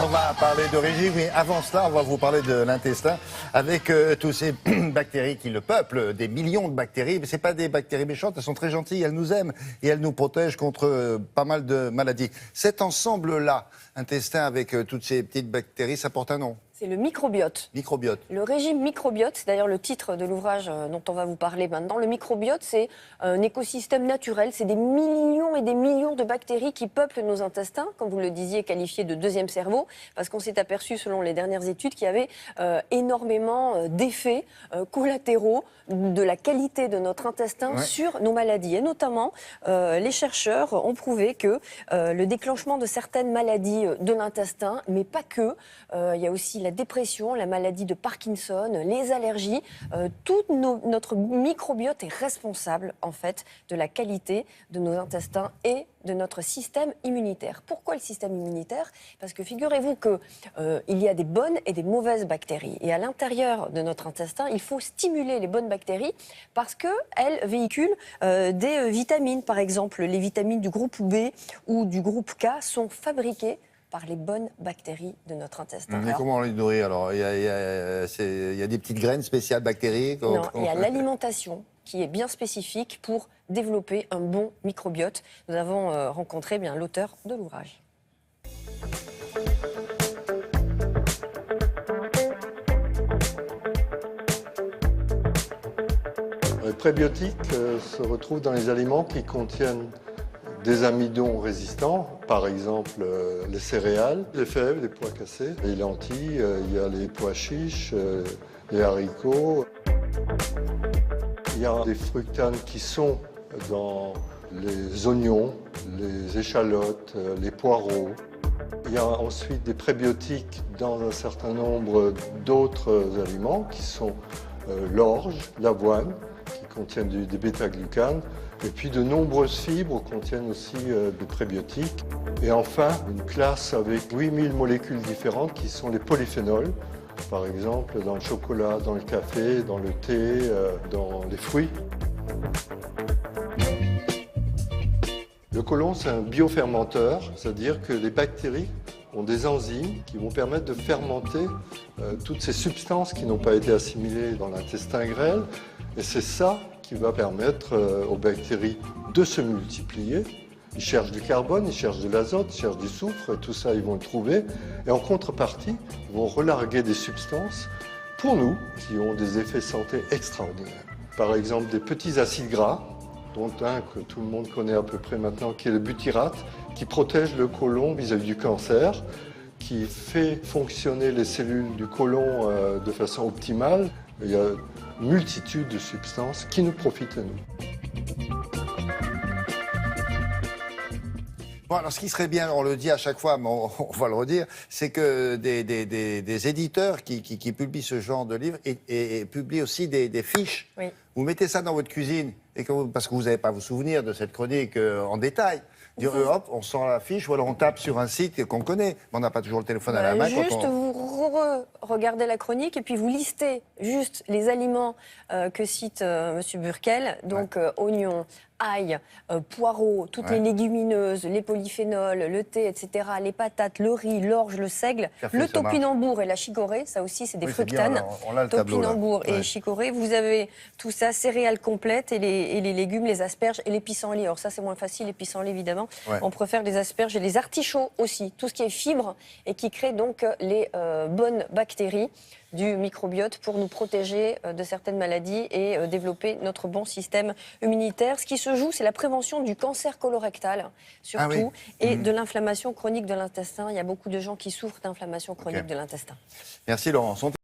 On va parler de régime, mais avant cela, on va vous parler de l'intestin avec tous ces bactéries qui le peuplent, des millions de bactéries. Mais ce pas des bactéries méchantes, elles sont très gentilles, elles nous aiment et elles nous protègent contre pas mal de maladies. Cet ensemble-là, intestin avec toutes ces petites bactéries, ça porte un nom. C'est le microbiote. Microbiote. Le régime microbiote, c'est d'ailleurs le titre de l'ouvrage dont on va vous parler maintenant. Le microbiote, c'est un écosystème naturel. C'est des millions et des millions de bactéries qui peuplent nos intestins, comme vous le disiez, qualifiés de deuxième cerveau, parce qu'on s'est aperçu, selon les dernières études, qu'il y avait énormément d'effets collatéraux de la qualité de notre intestin sur nos maladies. Et notamment, les chercheurs ont prouvé que le déclenchement de certaines maladies de l'intestin, mais pas que, il y a aussi la dépression, la maladie de Parkinson, les allergies, tout notre microbiote est responsable en fait de la qualité de nos intestins et de notre système immunitaire. Pourquoi le système immunitaire? Parce que figurez-vous qu'il y a des bonnes et des mauvaises bactéries. Et à l'intérieur de notre intestin, il faut stimuler les bonnes bactéries parce qu'elles véhiculent des vitamines. Par exemple, les vitamines du groupe B ou du groupe K sont fabriquées par les bonnes bactéries de notre intestin. Mais comment on les nourrit alors? Il y a des petites graines spéciales bactéries? Non, il y a l'alimentation qui est bien spécifique pour développer un bon microbiote. Nous avons rencontré l'auteur de l'ouvrage. Les prébiotiques se retrouvent dans les aliments qui contiennent des amidons résistants, par exemple les céréales, les fèves, les pois cassés, les lentilles, il y a les pois chiches, les haricots. Il y a des fructanes qui sont dans les oignons, les échalotes, les poireaux. Il y a ensuite des prébiotiques dans un certain nombre d'autres aliments qui sont l'orge, l'avoine, qui contiennent des bêta-glucanes. Et puis de nombreuses fibres contiennent aussi des prébiotiques. Et enfin, une classe avec 8000 molécules différentes qui sont les polyphénols. Par exemple, dans le chocolat, dans le café, dans le thé, dans les fruits. Le côlon, c'est un biofermenteur, c'est-à-dire que les bactéries ont des enzymes qui vont permettre de fermenter toutes ces substances qui n'ont pas été assimilées dans l'intestin grêle. Et c'est ça qui va permettre aux bactéries de se multiplier. Ils cherchent du carbone, ils cherchent de l'azote, ils cherchent du soufre, et tout ça, ils vont le trouver. Et en contrepartie, ils vont relarguer des substances pour nous qui ont des effets santé extraordinaires. Par exemple, des petits acides gras, dont un que tout le monde connaît à peu près maintenant, qui est le butyrate, qui protège le côlon vis-à-vis du cancer, qui fait fonctionner les cellules du côlon de façon optimale. Il y a une multitude de substances qui nous profitent à nous. Bon, alors ce qui serait bien, on le dit à chaque fois, mais on va le redire, c'est que des éditeurs qui publient ce genre de livres et publient aussi des fiches. Oui. Vous mettez ça dans votre cuisine, parce que vous n'allez pas vous souvenir de cette chronique en détail. Hop, on sort la fiche, ou alors on tape sur un site qu'on connaît, mais on n'a pas toujours le téléphone à la main. Juste, vous regardez la chronique et puis vous listez juste les aliments que cite M. Burkel, donc oignons, ail, poireaux, toutes les légumineuses, les polyphénols, le thé, etc., les patates, le riz, l'orge, le seigle, le topinambour et la chicorée, ça aussi c'est des fructanes. On a le tableau, topinambour et chicorée, vous avez tout ça, céréales complètes et les légumes, les asperges et les pissenlits. Alors ça c'est moins facile, les pissenlits évidemment. On préfère les asperges et les artichauts aussi, tout ce qui est fibres et qui crée donc les bonnes bactéries du microbiote pour nous protéger de certaines maladies et développer notre bon système immunitaire. Ce qui se joue, c'est la prévention du cancer colorectal, surtout, et de l'inflammation chronique de l'intestin. Il y a beaucoup de gens qui souffrent d'inflammation chronique de l'intestin. Merci Laurent.